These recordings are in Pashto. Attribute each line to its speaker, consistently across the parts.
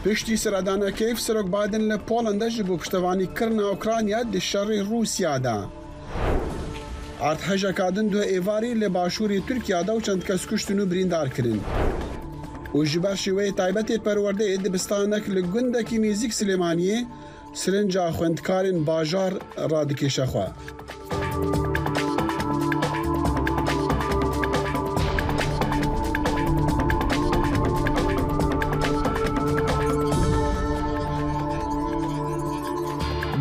Speaker 1: پشتی سردانه کیف سرک بایدن لپولنده جبو پشتوانی کرنا اوکرانیا دی شر روسیا دا. ارتحجه کادن دو ایواری لباشوری ترکیه دا و چند کس کشتنو بریندار کرن. و جبر شوی تایبت پرورده دبستانک لگندکی نیزیک سلیمانیه سرنجا خوندکارن باجار رادکش خواه.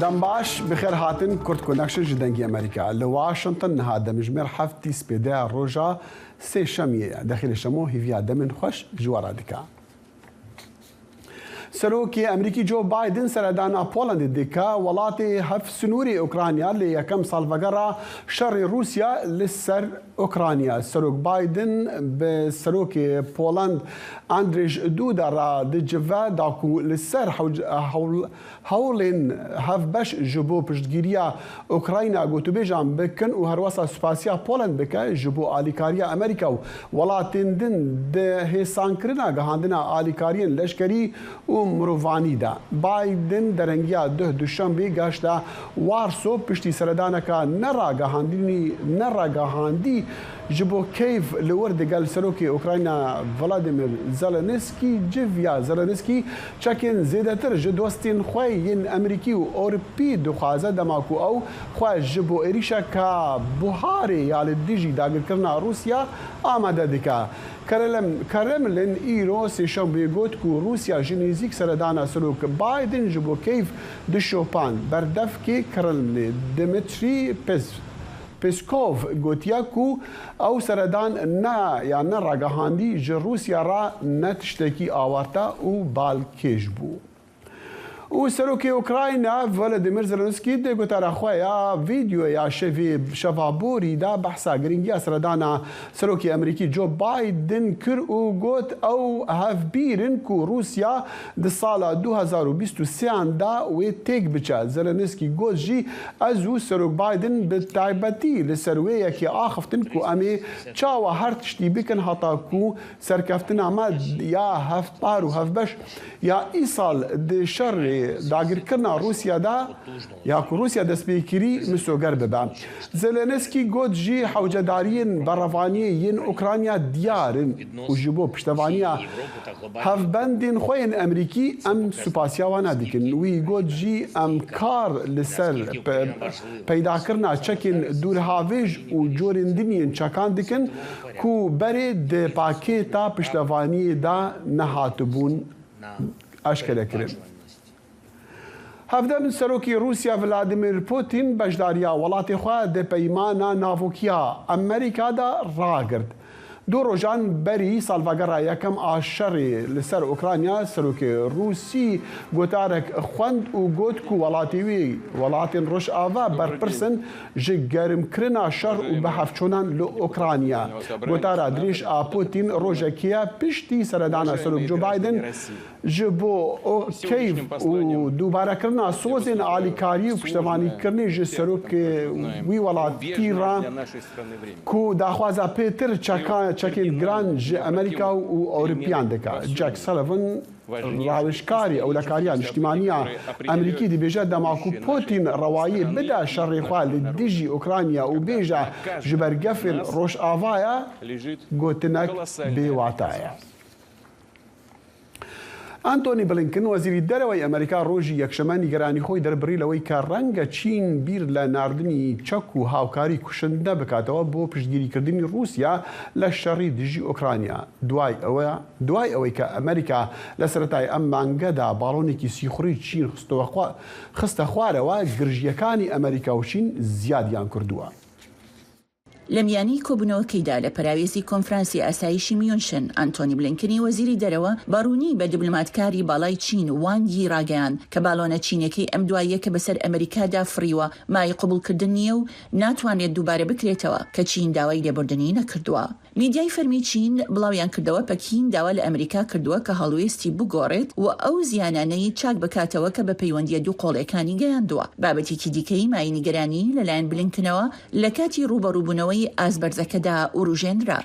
Speaker 1: دمباش بخير هاتن كورت كونكشن جدنجي امريكا لواشنطن نهاد مجمر حفتي سبيدا روجا سي شامية داخل الشمو هيفيا دمن خوش جوارا ديكا سروکی امریکی جو بایدن سردانا پولند دیکا ولاتی هف سنوری اوکرانیا لی یکم سال وگرا شر روسیا لسر اوکرانیا. سروک بایدن به سروکی پولند اندریج دودا را دجوا داکو لسر حولین هف بش جبو پشتگیریا اوکراینا گوتو بیجام بکن و هر واسا سپاسیا پولند بکه جبو آلیکاریا امریکا و ولاتین دن ده هیسان کرنا گهاندنا آلیکارین لشکری و مروانی دا. بایدن درنگیا ده دوشنبه گشتا وارسو پشتی سردانکا نراگاهاندی جبو کیف لورد گل سروکی اوکراینا ولادیمیر زلنسکی جویا زلنسکی چکن زیدتر جدوستین خوین امریکی و اروپی دخوازه دماکو او خواه جبو ایریشا که بوهاری یال دیجی داگر کرنا روسیا آمده دکا. کرملین ایرو سیشن بیگوت کو روسیا جنیزیک سردانا سروک بایدن جبو کیف دشوپان بردف کی کرملین دمیتری پیسکوف گوتیا کو او سردان نه یا نه راگهاندی ج روسیا را نتشتکی آورتا و بالکیش بو. و سروکی اوکراینا ولادیمیر زلنسکی ده گوتارا خویا ویدیو یا شفابوری دا بحثا گرینگیا سردانا سروکی امریکی جو بایدن کر و گوت او هف بیرن کو روسیا ده سالا 2023 دا و تیک بچه. زلنسکی گوت جی ازو سروک بایدن به تایبتی لسرویه که آخفتن کو امی چاوا هر تشتی بکن حتا کو سرکفتن اما یا هفت بار و هفت بش یا ای سال ده شر داگر کرنا روسیا دا یا کو روسیا دسپیکری مسوگر ببا. زلنسکی گوت جی حوجدارین بروانیین اوکرانیا دیارن و جبو پشتوانیا هفبندین خوین امریکی ام سپاسیاوانا دیکن. وی گوت جی ام کار لسر پیدا کرنا چکن دورهاویج و جورندینین چکان دیکن کو بری ده پاکیتا پشتوانی دا نهاتبون اشکره کرن. هفده من سروکی روسیا ولادیمیر پوتین بجداریا ولاتی خواه ده پیمانا ناوکیا امریکا دا راگرد. دو روزان بری سالواگرا یکم آشری لسر اوکراینیا سروکی روسی گوتارک خوند و گوت کو ولاتیوی ولاتین روش آوا برپرسن جگرم کرنا شر و بحفچونان لو اوکراینیا. گوتارا دریش پوتین روژکیا پشتی سردانا سروک جو بایدن جبو کیف و دوباره کرنا سوزن آلیکاری و پشتوانی کرنی ج سروک وی ولاتی را کو داخوازا پیتر چکین گرانج امریکا و اوروپیان دکا. جک سالوان راوشکاری او لکاریان اجتماعیه امریکی دی بیجا دماکو پوتین روایی بدا شر خوال دیجی اوکراینیا و بیجا جبرگفر روش آوایا گوتنک بیواتایا. ئەنتۆنی بلینکن وەزیری دەرەوەی ئەمریکا ڕۆژی یەکشەمە نیگەرانی خۆی دەربڕی لەوەی کە ڕەنگە چین بیر لە ناردنی چەک و هاوکاری کوشندە بکاتەوە بۆ پشتگیریکردنی رووسیا لە شەڕی دژی ئۆکرانیا. دوای ئەوەی کە ئەمریکا لە سەرەتای ئەم مانگەدا باڵۆنێکی سیخوڕی چین خستە خوارەوە گرژیەکانی ئەمریکا و چین زیادیان کردووە.
Speaker 2: لەمیانی کۆبوونەوەکەیدا لە پەراوێزی کۆنفرانسی ئاسایشی میۆنشن ئەنتۆنی بلینکنی وەزیری دەرەوە باڕوونی بە دیبلۆماتکاری باڵای چین وانگی ڕاگەیاند کە باڵۆنە چینەکەی ئەم دواییە کە بەسەر ئەمریکادا فڕیوە مای قبولکردن نییە و ناتوانێت دووبارە بکرێتەوە کە چین داوای لێبوردنی نەکردووە. میدیای فەرمی چین بڵاویان کردەوە پەکین داوا لە ئەمریکا کردووە کە هەڵوێستی بگۆڕێت و ئەو زیانانەی چاک بکاتەوە کە بە پەیوەندیە دوو قۆڵیەکانی گەیاندووە. بابەتێکی دیکەی مای نیگەرانی لەلایەن بلینکنەوە لە کاتی ڕوبەڕووبوونەوەی بنەوەی ئازبەرزەکەدا ئوروژێنرا.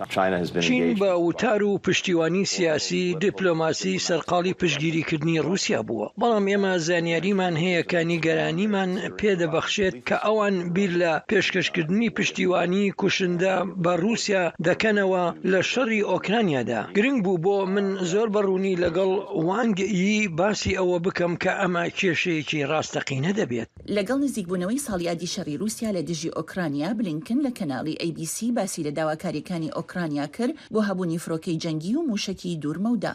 Speaker 3: چین بە وتار و پشتیوانی سیاسی دیپلۆماسی سەرقاڵی پشتگیریکردنی رووسیا بووە، بەڵام ئێمە زانیاریمان هەیە کە نیگەرانیمان پێدەبەخشێت کە ئەوان بیر لە پێشکەشکردنی پشتیوانی کوشندە بە رووسیا دەکەنەوە لە شەڕی ئۆکرانیادا. گرنگ بوو بۆ من زۆر بەڕوونی لەگەڵ وانگ یی باسی ئەوە بکەم کە ئەمە کێشەیەکی ڕاستەقینە دەبێت.
Speaker 2: لەگەڵ نزیکبوونەوەی ساڵیادی شەڕی رووسیا لە دژی ئۆکرانیا، بلینکن لە کەناڵی ABC باسی لە داواکاریەکانی ئۆکرانیا کرد بۆ هەبوونی فڕۆکەی جەنگی و موشکی دوورمەودا.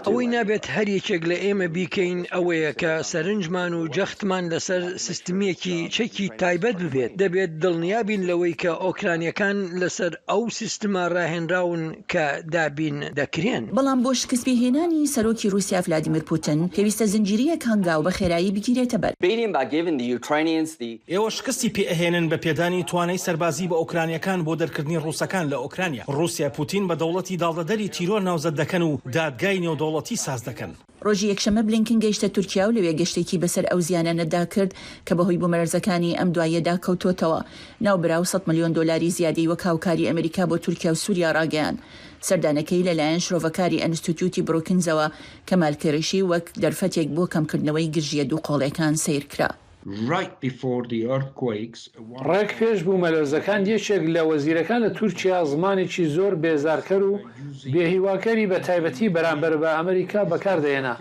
Speaker 3: ئەوەی نابێت هەر یەکێک لە ئێمە بیکەین ئەوەیە کە سەرنجمان و جەختمان لەسەر سیستمێکی چەکی تایبەت ببێت. دەبێت دڵنیابین لەوەی کە ئۆکرانیەکان لەسەر ئەو سیستمە ڕاهێنراون کە دابین دەکرێن.
Speaker 2: بەڵام بۆ شکستبێهێنانی سەرۆکی رووسیا ڤلادیمیر پوتین پێویستە زنجیرەیەک هەنگاو بە خێرایی بگیرێتە بەر.
Speaker 4: ئێوە شکستی پێئەهێنن بە پێدانی توانای سەربازی بە ئۆکرانیەکان بۆ دەرکردنی ڕووسەکان لە ئۆکرانیا. رووسیا پوتین بە دەوڵەتی داڵدەدەری تیرۆر ناوزەت دەکەن و دادگای نێودەوڵەتی ساز دەکەن.
Speaker 2: ڕۆژی یەکشەمە بلینکن گەیشتە تورکیا و لەوێ گەشتێکی بەسەر ئەو زیانانەدا کرد کە بەهۆی بوومەلەرزەکانی ئەم دوایەدا کەوتۆتەوە. ناوبراو 100 ملیۆن دۆلاری زیادەی وەک هاوکاری ئەمریکا بۆ تورکیا و سووریا ڕاگەیاند. سەردانەکەی لەلایەن شرۆڤەکاری ئەنستیتیوتی بروکینزەوە کەمالکێڕیشی وەک دەرفەتێک بۆ کەمکردنەوەی گژیە دووقۆڵیەکان سیر کرا.
Speaker 5: ڕێک پێش بوومەلەرزەکان یەکێک لە وەزیرەکان لە تورکیا زمانێکی زۆر بێزارکەر و بێهیواکەری بە تایبەتی بەرامبەر بە ئەمریکا بەکاردەهێنا.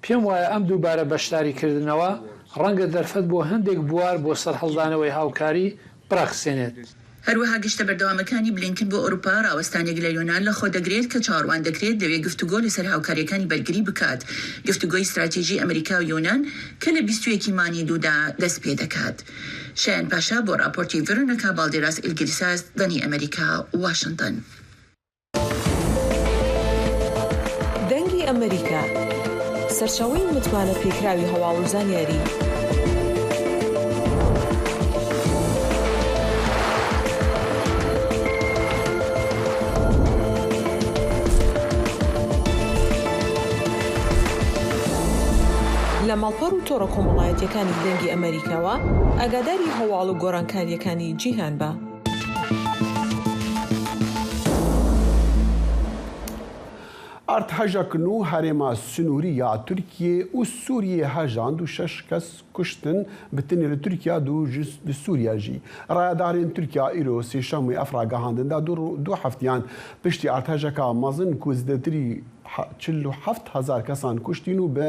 Speaker 5: پێم وایە ئەم دووبارە بەشداریکردنەوە ڕەنگە دەرفەت بۆ هەندێک بوار بۆ سەرهەڵدانەوەی هاوکاری بڕەخسێنێت.
Speaker 2: هەروەها گشتە بەردەوامەکانی بلینکن بۆ ئەوروپا ڕاوەستانێک لە یۆنان لە خۆ دەگرێت کە چاڕوان دەکرێت دەوێت گفتوگۆ لەسەر هاوکاریەکانی بەرگری بکات. گفتوگۆی استراتیژی ئەمریکا و یۆنان کە لە 21 مانی دوودا دەست پێ دەکات. شایان پاشا بۆ راپۆرتی ڤێرۆنیکا بالدێراس ئیلگریساس، دەنی ئەمریکا، واشنگتن.
Speaker 6: دەنگی ئەمریکا، سەرچاوەی متمانە پێکراوی هەواڵ و زانیاری. لە ماڵپەڕ و تۆڕە کۆمەڵایەتیەکانی دەنگی ئەمریکاوە ئاگاداری هەواڵ و گۆڕانکاریەکانی جیهان بە.
Speaker 1: ئەرتهەژەکن و هەرێما سنووری یا تورکیە و سووریە هەژاند و 6 کەس کوشتن بتنێ لە تورکیا لە سووریا ژی. ڕایەدارên تورکیا ئیرۆ سێشەمووی ئەفراگەهاندندا دوو هەفتیان پشتی ئەرتهەژەکە مەزن کو زدەتری 47,000 کەسان کوشتین و بە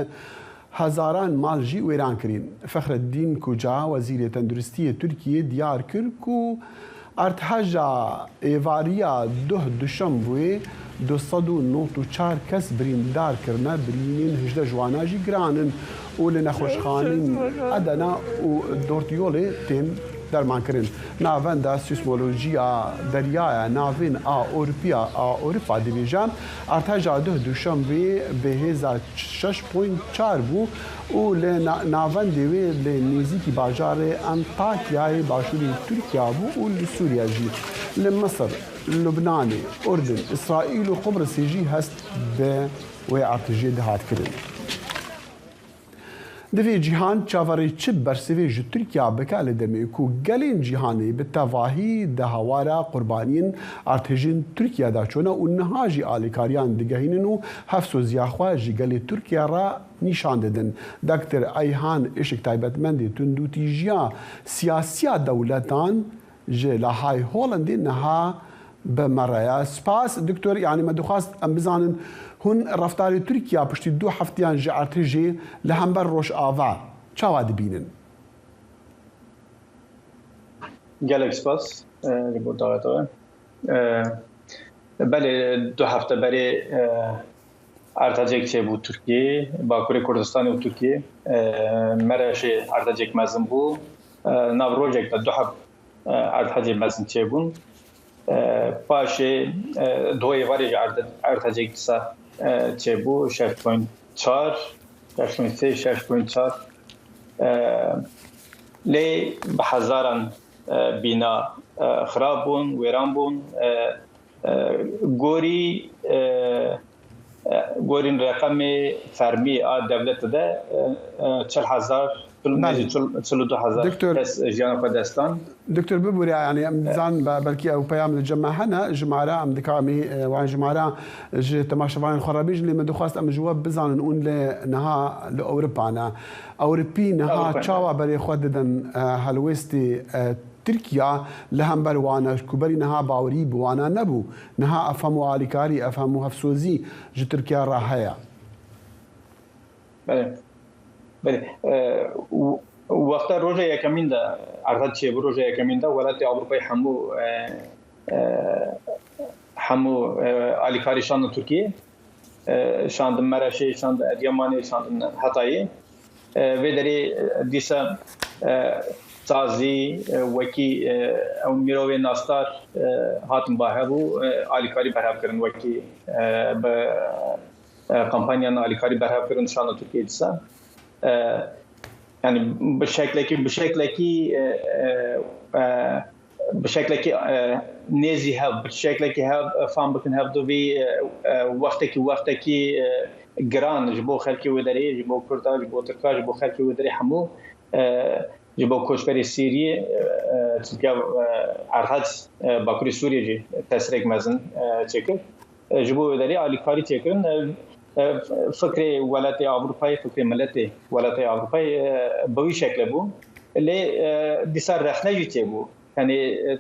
Speaker 1: هەزاران ماڵژی وێران کرین. فەخرەدین کوجا وەزیرە تەندروستیە تورکیە دیار کرد و ئەرتهەژە ئێڤاریە دوشەم بووێ 294 کەس بریندارکردنە برینین 18 جواناژی گرانن و لە نەخۆشخانین ئەدەنا و دۆرتیۆڵێ تێن دەرمانکردن. ناوەندە سیسمۆلۆژیە دەریایە ناوین ئەوروپا دەبێژە ئەرتهەژە دوشەمبێ بەهێزە 6.4 بوو و لە ناوەندێوێ لە نێزیکی باژارێ ئەنتاکیای باشووری تورکیا بوو و لە سووریا ژی. لە مەسر، لوبنانê، ئوردن، ئیسرائیل و قوبرسê jî hest bi wê ertijê dihatkirin. Di vê cîhan çavarê çi bersivê ji Tirkiya bike li demê ku gelên cîhanê bi tevahî di hewara qurbaniyên ertêjên Tirkiyada çûne û niha jî alîkariyan digehînin û hevsoziya xwe ji gelê Tirkiya re nîşan didin. Dr. Eyhan Işık taybetmendê tundûtîjiya siyasiya dewletan ji Lahey Holandê niha bi me re ye. Spas Dr. yani me dixwast em bizanin hûn reftarê Tirkiya piştî du heftiyan ji ertêjê li hember Rojava çawa dibînin?
Speaker 7: Gelek spas li bo dawetê. Belê du hefte berê ertecek çêbû Tirkiyê, Bakurê Kurdistanê û Tirkiyê mere jê ertecek mezin bû. Nav rojek de du heft ertecê mezin çêbûn. Paşê doyê varê jî ertecek disa çêbû 6.4 6.3 6.4 lê bi hezaran bîna xirab bûn, wêran bûn. Gorîn reqemê fermî a devletê de 40,000 42,000 کس جیان خودستان
Speaker 1: دكتور ببوري يعني زان بلكي او بيام الجمع هنا جمعة ام دكامي وان جمعة تماشفان خرابيج اللي من دخواست ام جواب بزان نقول لنها لاوروبا انا اوروبي نها تشاوا بري خددن هالويستي تركيا لهم بروانا كبري نها باوري بوانا نبو نها افهموا عليكاري افهموا هفسوزي جو تركيا راهيا
Speaker 7: بله وقت روجا یکمین دا عرض چه روجا یکمین دا ولایت اروپای همو آلیکاریشان ترکیه شاند مرشه شاند ادیمانی شاند حتایی و دری دیسا سازی وکی او میروی ناستار هاتم باهبو آلیکاری برهاب کردن وکی به کمپانیان آلیکاری برهاب کردن شاند ترکیه دیسا يعني بشكلك نيزي هاب بشكلك هاب فهم بكن هاب دوبي وقتك جران جبو خلكي ودري جبو كردا جبو تركا جبو خلكي ودري حمو جبو كوشبري سيري تلقى عرض باكوري سوريا جي تسرق مزن تشكل جبو ودري على كاري تشكل فكرة ولايات أوروبية فكرة ملتي ولايات أوروبية بوي شكل بو اللي ديسار رخنة يتبو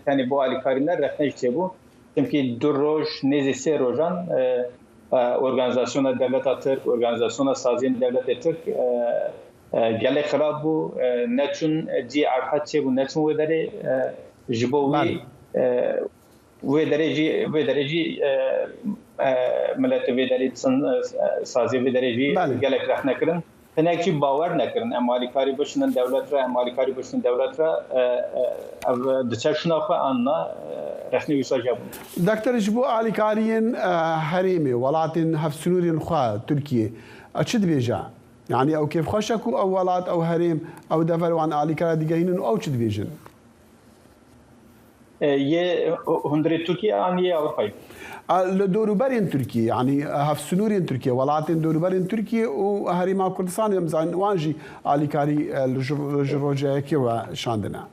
Speaker 7: ثاني بو على كارينا رخنة يتبو يمكن دو روج نزي سي روجان أورغانيزاسيون الدولة ترك أورغانيزاسيون سازين الدولة ترك جالي خراب بو نتشون جي عرفت تبو نتشون ودري جبوي ودري جي ملت ویداری سازی ویداری جی گلک رخ نکردن هنگ چی باور نکردن امالی کاری باشن دولت را امالی کاری باشن دولت را دچارشون آخه آنها رخنی ویسا جابون
Speaker 1: دکتر جبو آلی کارین هریمی ولاتین هفسنورین خواه ترکیه اچد بیجا يعني او كيف خشكوا او ولات او هريم او دفروا عن آلی کار دیگه هینن او چد بیجن
Speaker 7: یه هندری ترکیه آن یه اروپایی
Speaker 1: دوروبرين تركيا يعني هفسنورين تركيا ولاتين دوروبرين تركيا وهريما كردستان يمزان وانجي علي كاري الجروجا كيوا شاندنا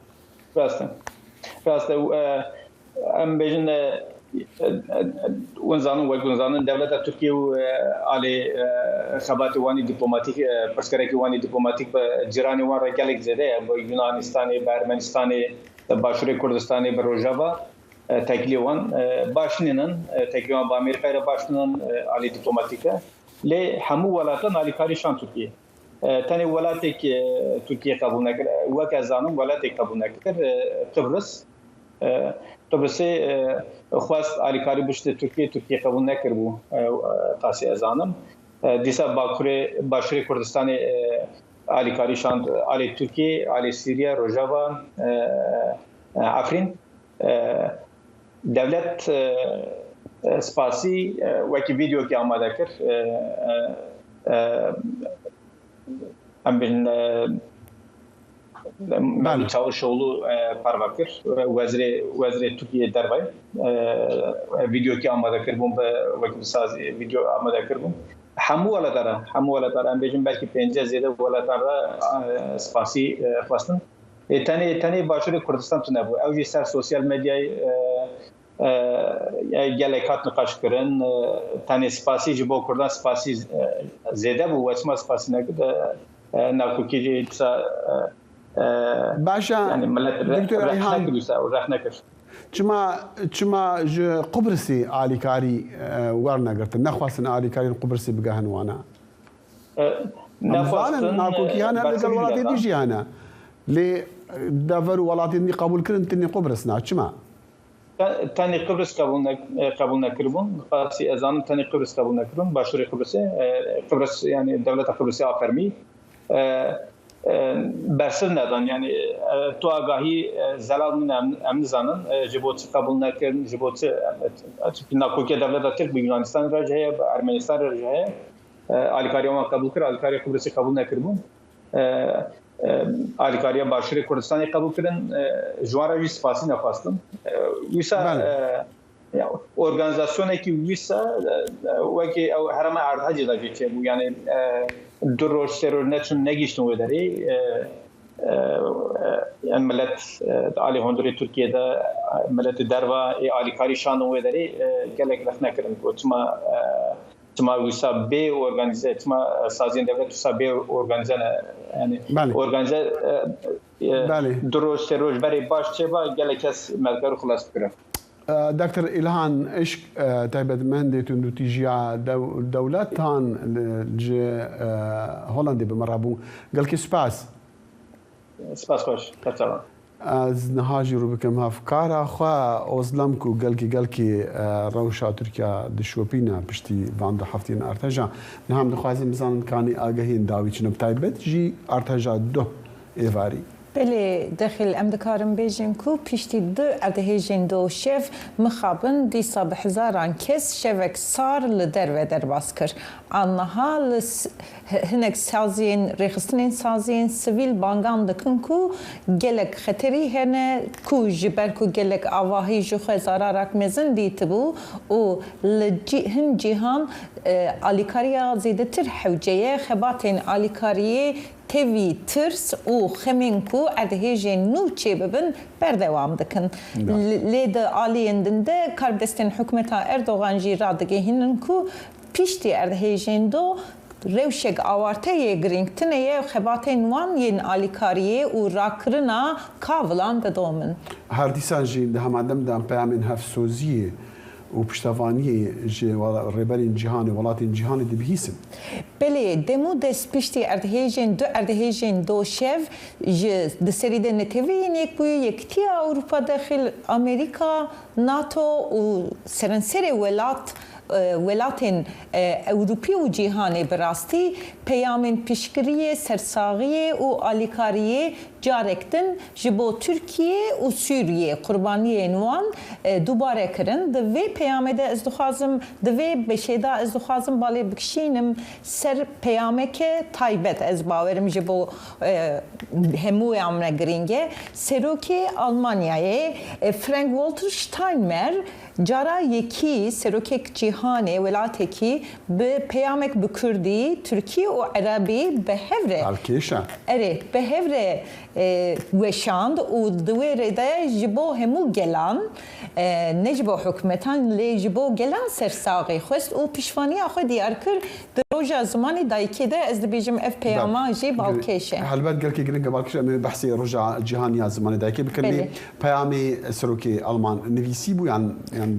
Speaker 7: راسته ام بيجن ونزانن دولة تركيا على خبات واني دبلوماتيك بسكرك واني دبلوماتيك جيراني وان رجالك زده يونانستاني بارمنستاني باشور كردستاني بروجافا تكليوان باشنين تكليوان بأمريكا باشنين على دبلوماتيكا لحمو ولاتن على كاريشان تركيا تاني ولاتك تركيا قبول نكر وكازانم ولاتك قبول نكر قبرص خواست على كاري بشت تركيا قبول نكر بو قاسي ازانم ديسا باشور كردستان على كاريشان على تركيا على سوريا روجافا عفرين دولت سپاسی وکی ویدیو که آماده کرد ام بین مالی چاوشولو پروا کرد وزیر ترکیه دربای ویدیو که آماده کرد بوم وکی ساز ویدیو آماده کرد بوم همو ولا داره ام بیشتر بلکه 50 زیاده ولا داره سپاسی خواستن تانی باشور کردستان تو نبود اوجی سر سوسیال مدیای گلکات نقاش کردن تانی سپاسی جبو کردن سپاسی زیاده بود و اسم سپاسی نکرد ناکوکی جا
Speaker 1: باشا دکتر ریحان
Speaker 7: رخ نکرد
Speaker 1: چما قبرصی آلیکاری ورنا قرت نخواستن آلیکاری قبرصی بگهن وانا نخواستن ناکوکی هانا لقل ولاتي دیجی هانا لی دفر ولاتي دنی قبول کردن تنی قبرص نا چما
Speaker 7: تانی قبرص قبول نکردن خاصی ازان تانی قبرص قبول نکردن باشور قبرص يعني دولة قبرص آفرمی برسر ندان يعني تو آگاهی زلال من امن زنن جبوت قبول نکردن جبوت ناکوکی دولت ترک به یونانستان راجعه به ارمنستان راجعه آلیکاریا ما قبول کرد آلیکاریا قبرص قبول نکردن آلیکاریا باشور کردستان قبول کردن جوارا وی سپاسی نخواستن ویسا ئۆرگانیزاسیۆنێکی ویسە وەکی ئەو هەرەمە ئارتاجی داگی چێبوو یعنی دو ڕۆژ سێ ڕۆژ نەچون نەگیشتن وێ دەرێ ملت عالی هۆندری تورکیەدا ملەتی دەروا ئالیکاری شاندن وێ دەرێ gelek ref nekirin تما ویسا بێ ئۆرگانیزە تما سازیên devlet wisa bê organizene yani organize du roj sê roj berê baş çêba gelek kes merker û xilas bikirin.
Speaker 1: دكتور إلهان إيش تايبەتمەندێت و نوتیژیا دەوڵەتان جێ هۆڵندی بمەڕا بوو گەلکی سوپاس
Speaker 7: خۆش
Speaker 1: ئەز نەهاژی ڕوو بکەم هەفکارە خوا ئۆزلەمک و گەلکی ڕەوشا تورکیا دشۆپینە پشتی باندە هەفتین ئارتەژە نەهام دەخوازیم بزانن کانی ئاگەهین داوی چنە تایبەت ژی ئارتەژە دو ئێواری
Speaker 8: بله داخل ام دکارم بیجیم کو پیشتی دو اردهیجین دو شف مخابن دیسا به هزاران کس شوک سار لدر و در باز کر آنها هنگ سازین رخصتین سازین سویل بانگان دکن کو گلک خطری هنه کو جبر کو گلک آواهی جو خزارا رک مزن دیت بو و هن جهان آلیکاریا زیده تر حوجه خباتین آلیکاریه تیوی ترس و خمینکو ادهیجین نو چه ببن بردوام دکن لید آلیندنده کاردستین حکومتا اردوغان جی را دگه هننکو پیشتی ادهیجین دو روشک آوارته گرینگتنه خباتین وان ین آلیکاریه و راکرنا کاولان ددومن
Speaker 1: هر دیسان جی ده همادم دام پیامین هفسوزیه و پشتوانی ریبرین جهانی ولاتین جهانی دبیسن.
Speaker 8: بله دمو دست پشتی اردهیجین دو شف دسریده نتوین یک بوی یکتی اروپا داخل امریکا ناتو و سرانسر ولاتین اروپی و جهانی براستی پیامین پیشگیری سرساغی و آلیکاری جارکتن جبو ترکیه و سوریه قربانی نوان دوباره کرن دوی پیامه ده از دخوازم دوی بشیده از دخوازم بالی بکشینم سر پیامه که تایبت از باورم جبو هموی امنه گرینگه سروکی آلمانیای فرانک والتر شتاینمر جارا یکی سروکک جهانی ولاتی که به پیامک بکردی ترکی و عربی به هفره
Speaker 1: الکیشا
Speaker 8: به هفره وشاند و دویره ده جبو همو گلان نجبو حکمتان لی جبو گلان سرساقی خوست و پیشوانی آخو دیار کر در روژا زمانی دایکی ده از دبیجم اف پیاما جی بالکیشه
Speaker 1: هلبت گلکی گرنگ بالکیشه امی بحثی روژا جهانی زمانی دایکی بکنی پیامی سروکی آلمان نویسی بو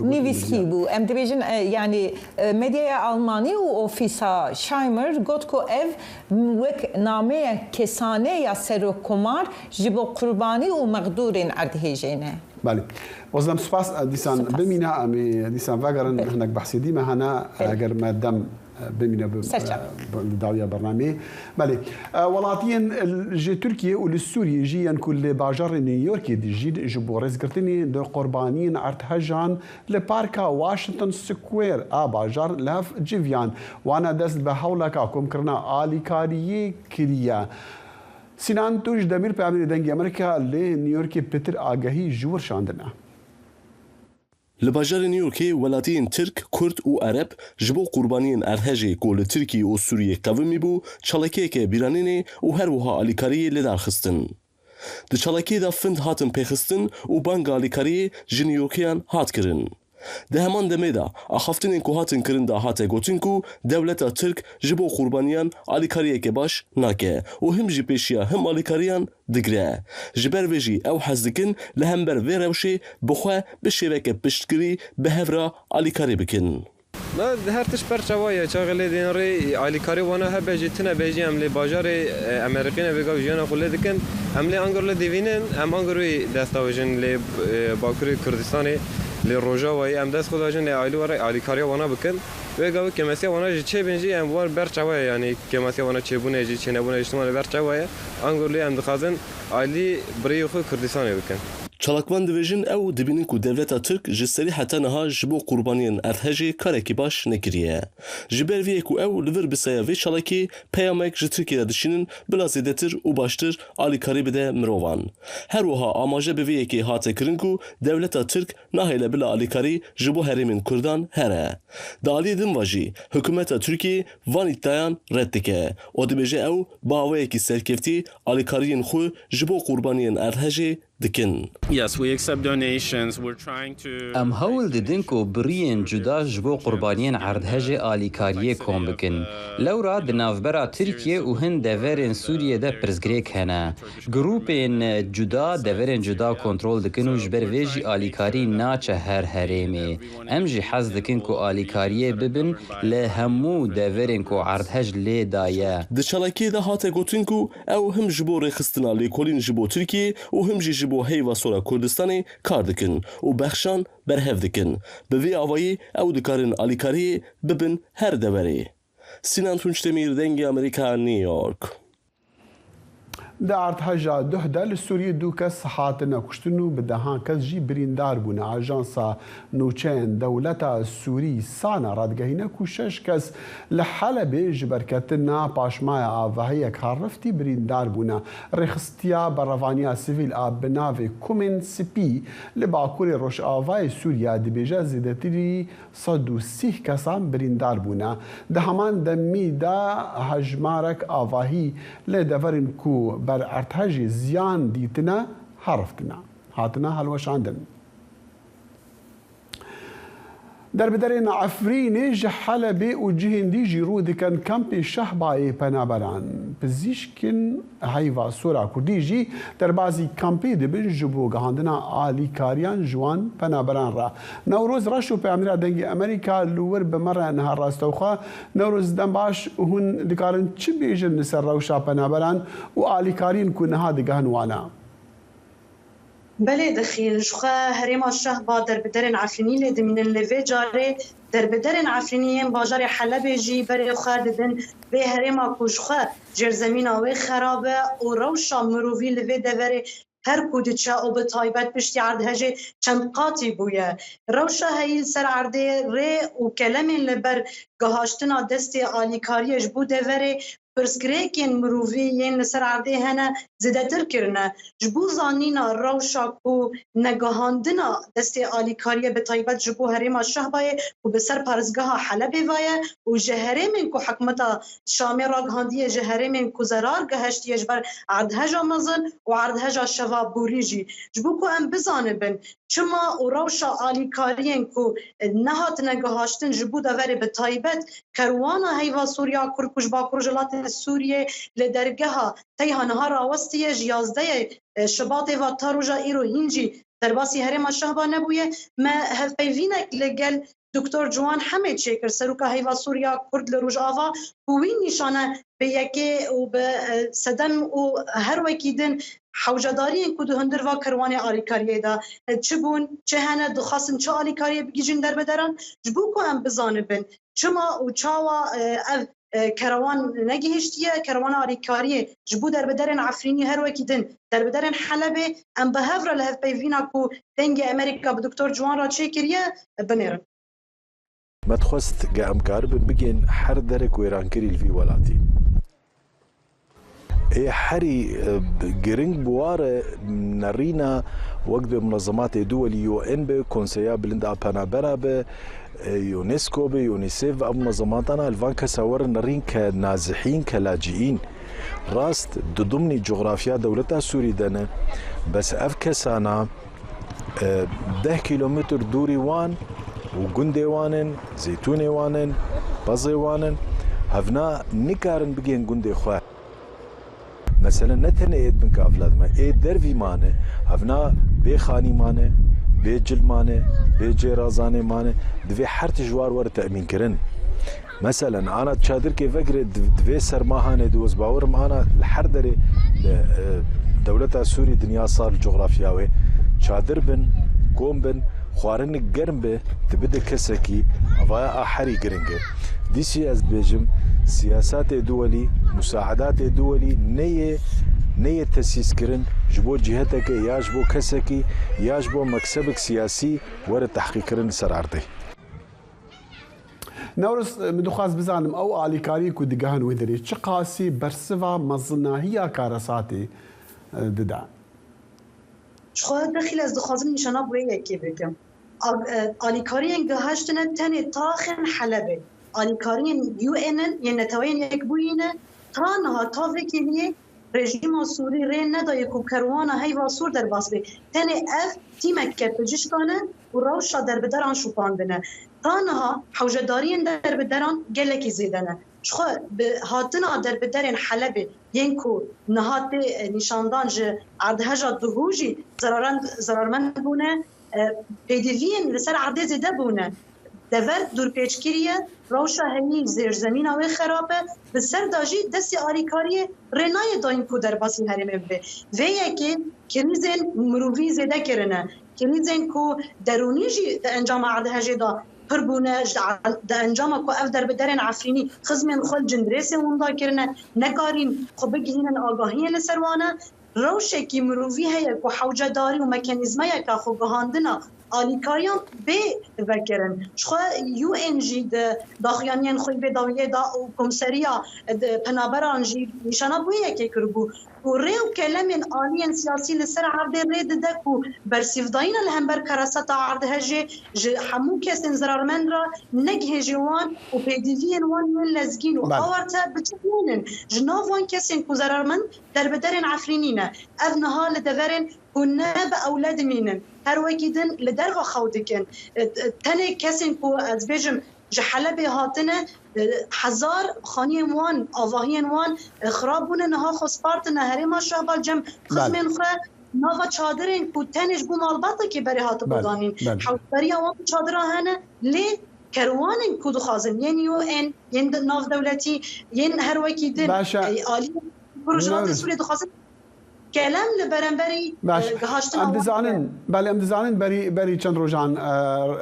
Speaker 8: نویسی بو ام دبیجن یعنی مدیا آلمانی و اوفیسا شایمر گوت کو اف وک نامه کسانه یا سروکمار جبو قربانی و مقدورین اردهیجینه
Speaker 1: بله وزدم سپاس دیسان بمینه امی دیسان وگرن هنگ بحثی دیمه هنا اگر مادم بمینه بداویه برنامه بله ولاتین جی ترکیه و لسوریه جیان کل باجار نیویورکی دیجید جبو رزگرتنی دو قربانین ارتهجان لپارکا واشنطن سکویر باجار لف جیویان وانا دست به حولکا کم کرنا آلیکاریه کریه سینان توش دمیر پیامین دنگی امریکا لی نیویورکی پتر آگاهی جور شاندنه
Speaker 9: لباجار نیویورکی ولاتین ترک، کرد و عرب جبو قربانین ارهجی کول ترکی و سوریه قومی بو چالکی که بیرانینه و هر وها آلیکاری لدار خستن. د چالکی دا فند هاتن پیخستن و بانگ آلیکاری جنیوکیان هات کرن. ده همان دمه دا اخافتن که هاتن کرن دا هاته گوتن که دولت ترک جبو قربانیان آلیکاریه که باش ناکه و هم جی پیشیا هم آلیکاریان دگره جبر ویجی او حزدکن لهم بر وی روشی بخواه بشیوه که پشتگری به هفرا آلیکاری بکن
Speaker 10: ما هر تش پرچوایه چاغلی دینری آلیکاری وانا هبه جتنا بیجی عملی باجار امریکین بگاو جانا خله دکن عملی انگار لدیوینن ام انگاروی دستاویجن لی باکوری کردستانی لی روجاوی ام دست خداجن لی آیلو وره آلیکاری وانا بکن بگاو که مسیح وانا جی چه بینجی ام وار برچوایه یعنی که مسیح وانا چه بونه جی چه نبونه اجتماعی برچوایه انگار لی ام دخازن آیلی بری خود کردستانی بکن
Speaker 9: çalakvan dibêjin ew dibînin ku devleta Tirk ji serî heta niha ji bo qurbaniyên erdhejê karekî baş nekiriye. Ji ber vê ku ew li vir biseya vê çalakî peyamek ji Tirkiye dişînin bila zêdetir û baştir alîkarî bide mirovan. Her wiha amaje bi vê yekê hate kirin ku devleta Tirk nahêle bila alîkarî ji bo herêmên Kurdan here. Di aliyê din ve jî hikûmeta Tirkiyê van îddiayan red dike. O dibêje ew bi awayekî serkeftî alîkariyên xwe ji bo qurbaniyên erdhejê dikin.
Speaker 11: Em hewl didin ku biriyên cuda ji bo qurbaniyên erdhejê alîkariyê kom bikin. Lewra di navbera Tirkiye û hin deverên Sûriyê de pirsgirêk hene. Grûpên cuda deverên cuda kontrol dikin û ji ber vê jî alîkarî naçe her herêmê. Em jî hez dikin ku alîkariyê bibin li hemû deverên ku erdhej lê daye.
Speaker 9: Di çalakiyê de hate gotin ku ew him ji bo rêxistina lêkolîn ji bo Tirkiye û him jî ji bo heyva sora Kurdistanê kar dikin û bexşan berhev dikin. Bi vê awayî ew dikarin alîkariyê bibin her deverê. Sinan Tunçdemir, Dengê Amerîka, New York.
Speaker 1: Di erdheja duhde li Sûriyê du kes hatine kuştin û bi dehan kes jî birîndar bûne. Ajansa Nûçeyên Dewleta Sûrî sana radgehîne ku 6 kes li Helebê ji berketina paşmaya avahiyek harriftî birîndar bûne. Rêxistiya berrevaniya sivîl a bi navê Kumên Spî li bakurê Rojavayê Sûriya dibêje zêdetirî 130 kesan birîndar bûne. Di heman demî de hejmarek avahî lê deverên ku ber erdhejê ziyan dîtine heriftine. Hatine helweşandin. Derbiderên Efrînê ji Helebê û cihên dî jî rû dikin kampê Şehbayê penaberan. Pizîşkên heyva sora Kurdî jî derbasî kampê dibin ji bo gihandina alîkariyan ji wan penaberan re. Newroz reş û peyamîra Dengê Amerîka li wir bi me re niha rastewxwe. Newroz dem baş hûn dikarin çi bêjin li ser rewşa penaberan û alîkariyên ku niha digihin wana?
Speaker 12: بله دخیل جخوا هریم شهبا دربدرن عفرینی لدمینن لوی جاره دربدرن عفرینیین باجار حلب جی بری خورد دن به هریم کوجخوا جرزمین آوی خرابه و روشا مرووی لوی دوره هر کودچه او به تایبت پشتی عردهجه چند قاطی بویه. روشا هیل سر عرده ری و کلمین لبر گهاشتنا دست آلیکاریش بو دوره پرسکریکین مروویین لسر عرده هنه زیدتر کرنه. جبو زانینا روشا کو نگهاندنا دست آلیکاریه به طایبت جبو هریم شهبایه و به سر پرزگاه حلبی وایه و جهرمین کو حکمتا شامی را گهاندیه جهرمین کو زرار گهشتیه جبر عردهجا مزن و عردهجا شوا بوریجی. جبو کو ام بزانه بن چما و روشا آلیکاریین کو نهات نگهاشتن جبو دوره به طایبت کروانا هیوا سوریا کرکوش با کرجلات سوریه لدرگها تیها نهار آوستیه جیازده شباط و تاروجا ایرو هینجی درباسی هرم شهبا نبویه ما هفپیوینک لگل دکتر جوان همه چکر سروکا هیوا سوریا کرد لروج آوا بوین نشانه به یکی و به صدم و هر وکیدن حوجداری کدو هندر و کروان آلیکاریه دا چه بون چه هنه دخواستن چه آلیکاریه بگیجین در بدرن جبو که هم بزانه بن چما و چاوا کروان نگهشتیه کروان آلیکاریه جبو در بدرن عفرینی هر وکیدن در بدرن حلبه ام به هفره لحف پیوینا کو دنگ امریکا به دکتر جوان را چه کریه بنیرن
Speaker 13: ما تخواست قام قارب بگین هر درک ویرانکری الفی ولاتی حري جرينج بواره نرينا وقت منظمات دول UN به كونسيا بلندا بانابرا به يونسكو به يونيسيف اب منظماتنا الفان كسور نرين كنازحين كلاجئين راست ضمن جغرافيا دولتها سوري دنا بس افكسانا 10 كيلومتر دوري وان وجندي وانن زيتوني وانن بازي وانن هفنا نكارن بجين جندي خوا مثلا نتنه اید من که افلاد ما اید دروی مانه هفنا بی خانی مانه بی جل مانه بی جرازانه مانه دوی هر تجوار ور تأمین کرن مثلا انا تشادر که فکر دوی سرماهانه دوز باورم انا لحر داره دولت سوری دنیا صار جغرافیاوی چادر بن قوم بن خوارن گرم به تبدأ كسكي أضايا أحري جرينجر ديسي از بيجم سياسات دولي مساعدات دولي نية تسيس كرن جبو جهتك يا جبو كسكي يا جبو مكسبك سياسي ورا تحقيق كرن سر عرضي
Speaker 1: نورس مدخاز بزانم او عليكاري كو دغان ودري چقاسي برسوا مزنا هي كارساتي ددا
Speaker 12: شخو داخل از دخازم نشانا بويه كي بكم عليكاري گهشتن تن تاخن حلبه عليكاري يو ان ينتوين يكبوينه ترانها تافكينيه رژیم سوری رین ندای کو کروانا هی واسور در باس به تن اف تیمک پجشتانه و روشا در بدران شوپاندنه تانها حوجدارین در بدران گلکی زیدنه شخو به هاتنا در بدرین حلب ینکو نهات نشاندان ج عدهجا دهوجی ضررمند بونه پیدوین لسر عرده زیده بونه دور دور پیچگیریه روشا همی زیر زمین و خرابه به سر داجی دستی آلیکاری رنای داین کو در باسی هرمه به و یکی کنیزن مروی زیده کرنه کنیزن کو درونی جی ده انجام عرده جدا پربونه ده انجام کو اف در بدرن عفرینی خزمین خل جندرس وندا کرنه نکارین خو بگینن آگاهی لسروانه روشکی مروی هیا کو حوجه داری و مکانیزمه که خو گهاندنا آلیکاریان به وکرن شخوا یو ان جی داخیانین خوی به داویه دا کمسریا پنابران جی نشانه بویه که کربو و ریو کلمین آلین سیاسی لسر عرده رید دکو برسیفداین الهمبر کراسات عرده هجی همو کسین زرارمند را نگه جوان و پیدیوین وان من لزگین و آورتا بچونن جناوان کسین کو زرارمند در بدرن عفرینینه اف نهال دورن كنا بأولاد مينن هر وكيدن لدرجة خودكن تاني كسين كو أزبيجم جحلبي هاتنا حزار خاني وان أواهين وان خرابون نها خسبارتنا هري ما شابال جم خدمين خا نوا چادرين كو تانيش بو مالباطة كي بري هاتو بدانين حوالي وان چادرها هنا ليه كروانن كودو خازن ين يو ان ين ناف دولتي ين هر وكيدن آلي بروجرات سوريا دو خازن كلام لبرنبري
Speaker 1: امدزانن بله امدزانن بری چند روزان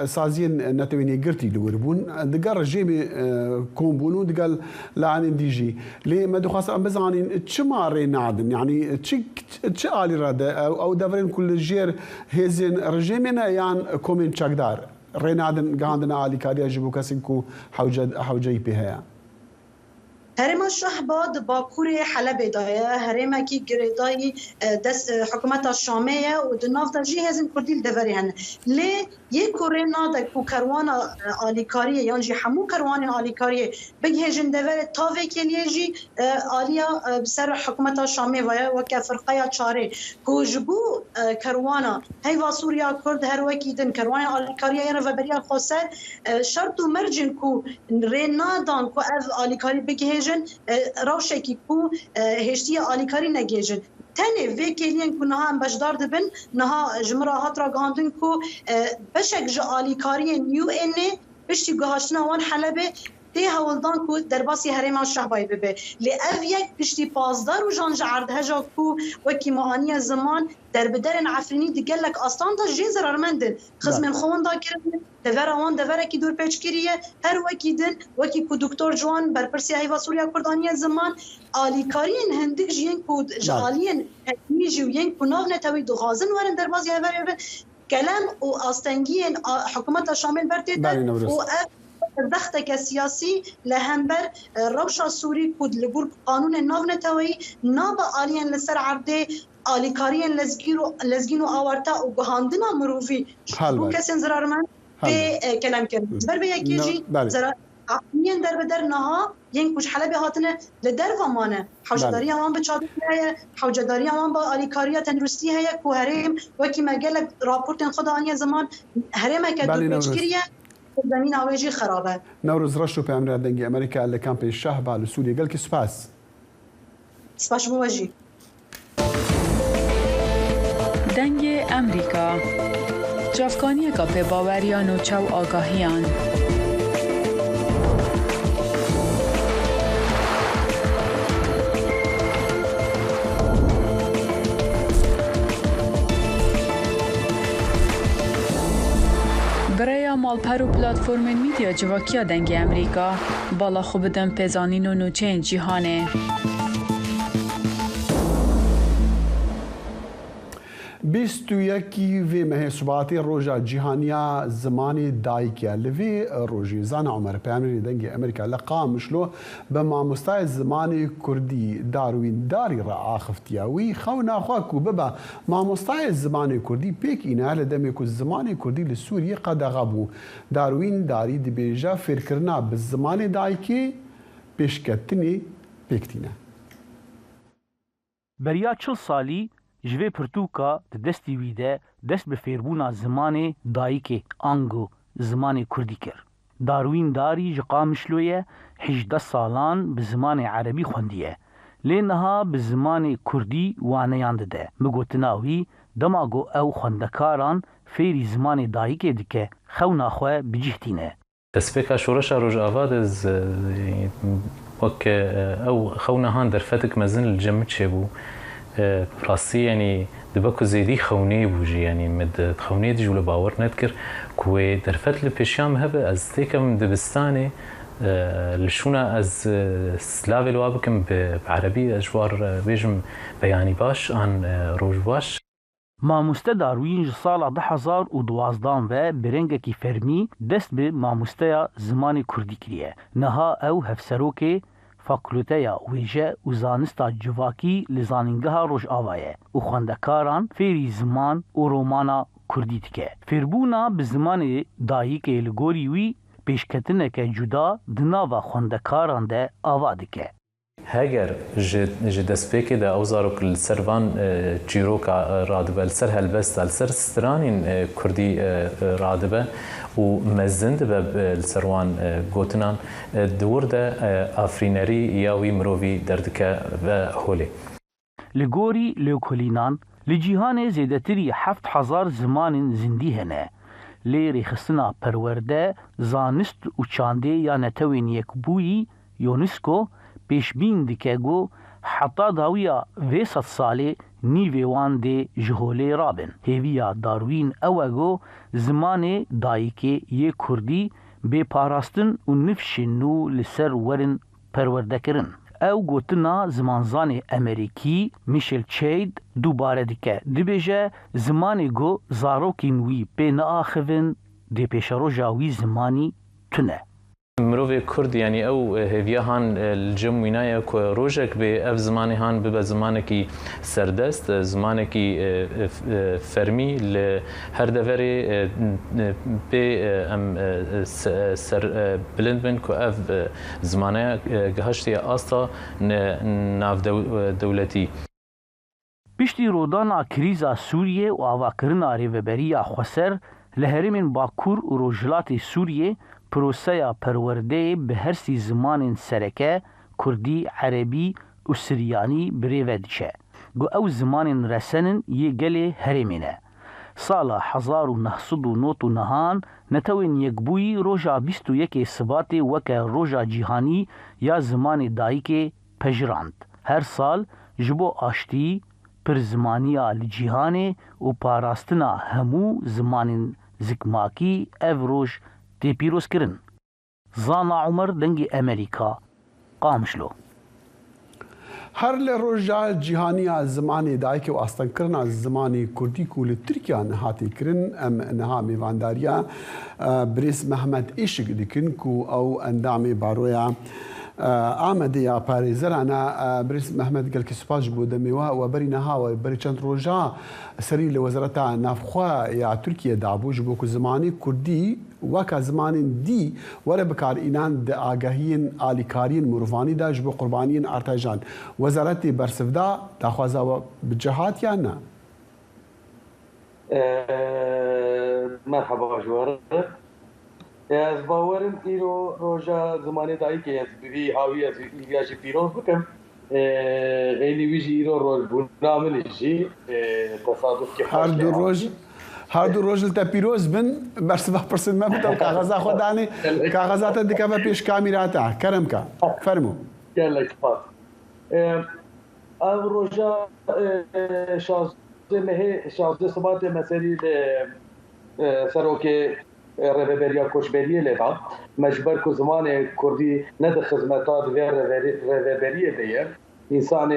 Speaker 1: سازین نتوینی گرتی لوربون دگر رژیم کومبونو دگر لعن دیجی لی ما دخواست امدزانن چماری نادن يعني چه آلی راده او دورن كل جير هزین رژیمنا یان کومن چقدار رینادن گاندنا آلی کاری جبو کسی کو حوجی بها
Speaker 12: هرم الشهباد باكوري حلب دايا هرم كي جريداي دس حكومة الشامية ودناف دجي هزن كرديل دفريهن ليه يكورينا دكو كروانا آليكارية يانجي حمو كروان آليكارية بجهجن دفر تافي كليجي آليا بسر حكومة الشامية وكا فرقايا شاري كو جبو كروانا هيوا سوريا كرد هروكيدن كروان آليكارية يانا فبريا خسر شرط مرجن كو رينادان كو اف آليكاري بجهجن روشکی کو هشتی آلیکاری نگیجن تنه وکیلین کو نها بشدار دبن نها جمراهات را گاندن کو بشک ج آلیکاری نیو ان بشتی گهاشنا وان حلبه تی هولدان کو درباسی هرمان شهبای ببه لی اف یک پشتی پازدار و جان جعرد هجا کو وکی معانی زمان در بدرن عفرینی دیگلک اصلا دا جی زرارمندن خزمن خوان دا کرد دور آوان دور کی دور پیچگیریه هر وکی دن وکی کو دکتر جوان برپرسی هیوا سوریا کردانی زمان آلیکارین هندک جین کو جالین همیجی و ین کو ناو نتوی دو غازن ورن دربازی هور کلام و آستنگین حکومت شامل برتید و دختك السياسي لهمبر روشا سوري كود لبور قانون الناف نتوي نابا آليان لسر عرده آليكاريان لزگينو آورتا و گهاندنا مروفي بو كسن زرار من في كلام كن بر بيكي جي زرار عقليان در بدر نها ين كوش حلبي هاتنا لدر ومانه حوجداري همان بچادر هيا حوجداري همان با آليكاريا تندرستي هيا كو هرم وكي ما قالك راپورتن خدا آنيا زمان هرم كدو بچكريا زمین آویجی خرابه.
Speaker 1: نوروز رشتو په امر دنگی امریکا له کمپ شهبه له سوریه گل کې
Speaker 12: سپاس بوجی.
Speaker 14: دنگ امریکا جافکانی کا په باوریان و چو آگاهیان برای مالپر و پلاتفورم میدیا جواکیا دنگ امریکا بالا خوبدن پیزانین و نوچین جیهانه
Speaker 1: 21 في مه سباتي روجا جهانيا زماني دايكيا لفي روجي زانا عمر بامري دنجي امريكا لقا مشلو بما مستوى زماني كردي داروين داري را اخفتياوي خونا خواكو ببا ما مستوى زماني كردي بيك انا لدمكو زماني كردي لسوريا قد غابو داروين داري دبيجا فكرنا بالزماني دايكي بيشكتني بيكتينا
Speaker 15: بریا 40 سالی جوی پرتوکا دستی ویده دست به فیربونا زمان دایک آنگو زمان کردی کر. داروین داری جقامشلویه 18 سالان به زمان عربی خوندیه. لینها به زمان کردی وانیانده ده. مگوتناوی دماغو او خوندکاران فیری زمان دایک دکه خوناخوه بجهتینه.
Speaker 16: دەستپێکا شۆڕەشە ڕۆژئاوا دەست وەک ئەو خەونەهان دەرفەتێک مەزن لە جەمت چێبوو ڕاستی ینی دبەک و زێدی خەونەی بووژی ینی خەونەی دژ لە باوەڕ نەتکرد کوێ دەرفەت لە پێشیان هەبە ئەس تێکەم دبستانێ لە شوونە ئەس سلاوێ وا بکەم بە عەرەبی ئەژوار بێژم بەیانی باش ئان ڕۆژ باش.
Speaker 15: مامۆستا داروین ji sala 2012 ve birengekî fermî dest bi mamosteya zimanê Kurdî kiriye. Niha ew hevserokê Fakülteya Wêje û Zanista Civakî li zanîngeha Rojava ye û xwendekaran fêrî ziman û romana Kurdî dike. Fêrbûna bi zimanê dayîkê li gorî wî pêşketineke cuda di nava xwendekaran de ava dike.
Speaker 16: هەگەر ji destpêkê de ew zarok li ser van çîroka radibe li ser helbesta li ser stranên Kurdî radibe û mezin dibe li ser wan gotinan diwir de afrînerî ya wî mirovî derdike ve holê.
Speaker 15: Li gorî lêkolînan li cîhanê zêdetirî 7000 zimanên zindî hene. Lê rêxistina perwerde, zanist û çandê ya netewên yekbûyî UNESCO pêşbîn dike got heta dawiya vê sed salê nîvê wan dê ji holê rabin. Hêviya Darwîn ew e got zimanê dayîkê yê Kurdî bêparastin û nifşên nû li ser werin perwerdekirin. Ew gotina zimanzanê Amerîkî Michel Chade dubare dike. Dibêje zimanê got zarokên wî pê neaxivin dê pêşeroja wî zimanî tune.
Speaker 16: Mirovê Kurd yanî ew hêviyahan li cem wînaye ku rojek bê ev zimanê han bibe zimanekî serdest, zimanekî fermî li her deverê pê em ser bilind bin ku ev zimanaya gihaştiye asta navdewletî.
Speaker 15: Piştî rodana krîza Sûriye û avakirina rêveberiya Xweser li herêmên Bakur û Rojhilatê Sûriyê proseya perwerdeyê bi hersî zimanên sereke Kurdî, Erebî û Siryanî birêve diçe. Got ew zimanên resenin yê gelê herêmê ne. Sala 1990 netewên yekbûyî roja 21 Sibatê weke roja cîhanî ya zimanê dayîkê pejirand. Her sal ji bo aştî, pirzimaniya li cîhanê û parastina hemû zimanên zikmakî ev roj tê pîrozkirin. Zana Umer dengê Amerîka Qamişlo.
Speaker 1: Her li roja cîhaniya zimanê dayîkê û astenkirina zimanê Kurdî ku li Tirkiye hatî kirin em niha mêvandariya Birêz Mehmed Îşik dikin ku ew endamê baroya Amedê ya parêzeran Birêz Mehmed gelkî spas ji bo demê we we berî niha we berî çend roja serî li Wezareta Navxwe ya Tirkiye dabû ji bo ku zimanê Kurdî weka zimanên dî were bikarînan di agahiyên alîkariyên mirovanî de ji bo qurbaniyên artejan. Wezaretê bersivda daxwaza we bicehat ya ne?
Speaker 17: Merhaba ji we. Ez bawerim îro roja zimanê dayîkê ez bi vî havî ez îriya jî pîroz bikim. Êlî wî jî îro rojbûna min jî tesadüf
Speaker 1: her du roj li te pîroz bin bersiva pirsin me bite kaxeza xwe danî kaxeza te dikeve pêş kamîra te kerem ke fermû.
Speaker 17: Gelek spas. Ev roja şazdê mehê şazdê Sibatê me serî li serokê rêveberiya koçberiyê lê da me ji ber ku zimanê Kurdî ne di xizmeta divê rêveberiyê de ye انسان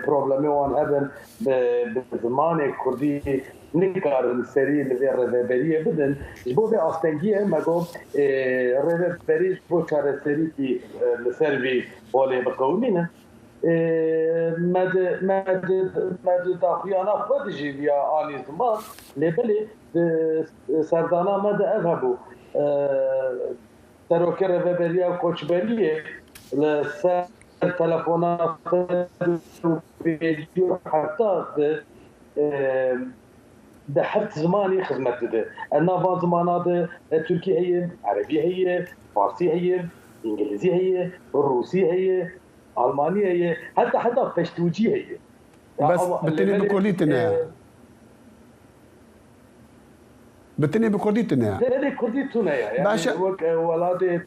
Speaker 17: بروبلمي وان هبن بزمان كردي نكار السري اللي الربابريه بدن جبو في استنجيه ماكو الربابري بو كار السري في السيرفي بولي بقومينا مد داخيانا خدجي بيا اني زمان لبلي سردانا مد اذهبوا تروكر الربابريه وكوتشبريه لسر تلفونات فيديو حتى ده حتى زماني خدمت ده النافان زمانات تركي هي عربي هي فارسي هي انجليزي هي روسي هي الماني هي حتى بشتوجي هي
Speaker 1: بس بتني بكرديتنا بتني بكرديتنا
Speaker 17: هذه كرديتنا يعني
Speaker 1: باشا
Speaker 17: ولادي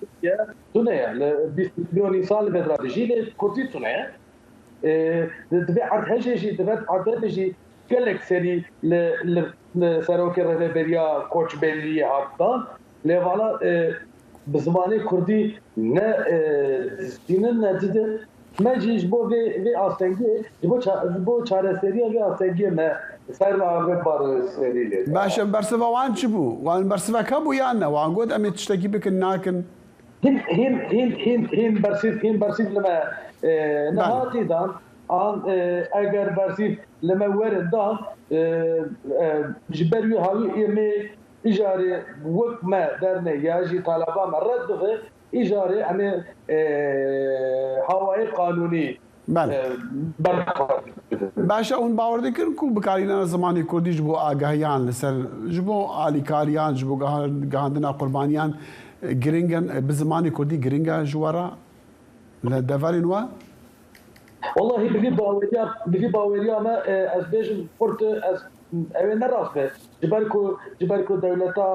Speaker 17: تونيا 20 مليون انسان بدراتيجي كرديتنا دبي عرض هجي دبي عرض هجي قالك سري لساروكي الربابريه كوتش بيلي هاتان لي فوالا بزماني كردي نا ديننا جد ما جيش بو في استنجي بو چاره سري في استنجي ما سر بار سري
Speaker 1: باشا برسفا وان شبو وان برسفا كابو يانا وان قد امي تشتكي بك الناكن
Speaker 17: هين برسيف لما نهاتي دان اگر برسيف لما ورد دان جبروي هاوي ايمي اجاري وقت ما درنا ياجي طالبان رد في اجاري يعني هواي قانوني
Speaker 1: باشا اون باور دکن کو بکارینا زمانی کردی جبو آگاهیان لسر جبو آلیکاریان جبو گهاندنا قربانیان گرینگن بزمانی کردی گرینگا جوارا لدفارین وا
Speaker 17: والله بفي باوريا ما از بيجن قرت از اوين راسه جبالكو دولتا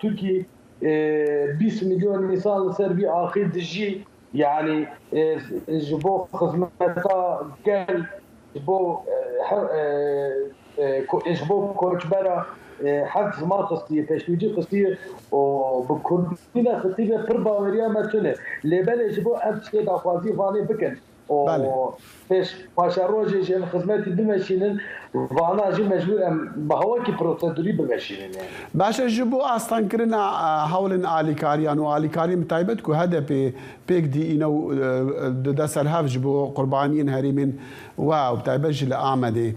Speaker 17: تركي 20 مليون مثال سربي اخر دجي يعني جبو خدمتا قال جبو كوتشبرا حفظ ما قصدي تشويجي قصدي وبكردينا قصدي بر باوريا ما تونه لبل جبو امشي دافازي فاني بكن فيش باشا روجي جن خدمتي بمشينن وانا جي مجبور ام بهواكي بروسيدوري بمشينن يعني
Speaker 1: باشا جبو اصلا كرنا هولن اليكاريان واليكاري متايبتكو هذا بيك دي انو دا سرهاف جبو قربانيين هريمين واو بتايبج لامدي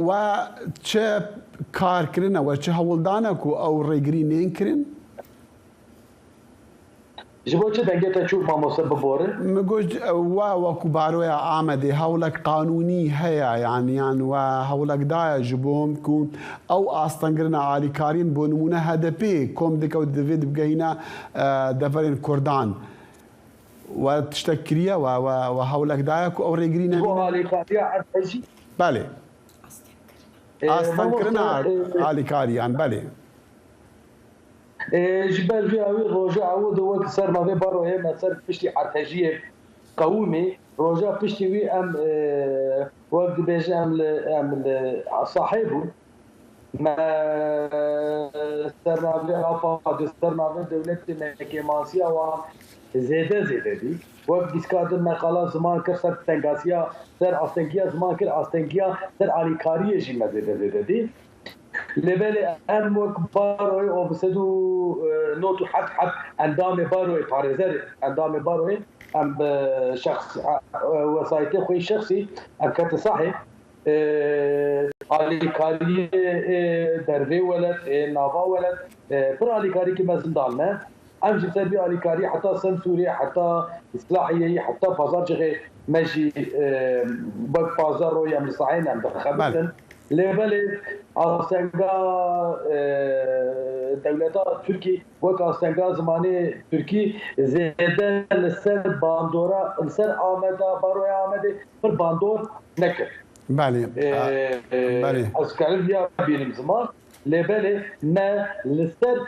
Speaker 1: و چه کار کرنا و چه هولدانا کو او ریگرینین کرن
Speaker 17: جبو چه دنگتا چوب ما مصب بوره
Speaker 1: مگوج و كبارويا عامدي هولك قانوني هيا يعني وهولك دايا جبوم كون او استنقرنا علي كارين بونمونا هذا بي كوم ديكو ديفيد بقينا دفرين كردان وتشتكريا وهولك دايا او ريغرينا
Speaker 17: جبو علي كاريا عرفجي
Speaker 1: بالي استنقرنا علي كاريان بالي
Speaker 17: جبال في اوي روجا عود وقت صار ما في برو هي ما صار بشتي عرتجيه قومي روجا بشتي وي ام وقت بيجي ام صاحبه ما صار ما في افا صار ما في دولتنا كيماسيا و زياده دي وقت ديسكاد ما خلاص زمان كسر تنغاسيا صار استنجيا زمان كر استنجيا صار علي كاريه جي ما زياده دي لبالي ام باروي او بسدو نوتو حد اندام باروي باريزر اندام باروي ام شخص وسايتي خوي شخصي ام كنت صاحب علي كاري دربي ولد نافا ولد پر علي كاري كما زندان ام جبت بي علي كاري حتى سنسوري حتى اصلاحيه حتى بازار جغي ماشي بق بازار ويا مصعين ام دخلت لبالي استنجا دولتا تركي وقت استنجا زماني تركي زيادة لسر باندورا لسر آمده باروي آمده پر باندور نكر
Speaker 1: بالي بالي
Speaker 17: اسكاليا بينم زمان لبالي ما لسر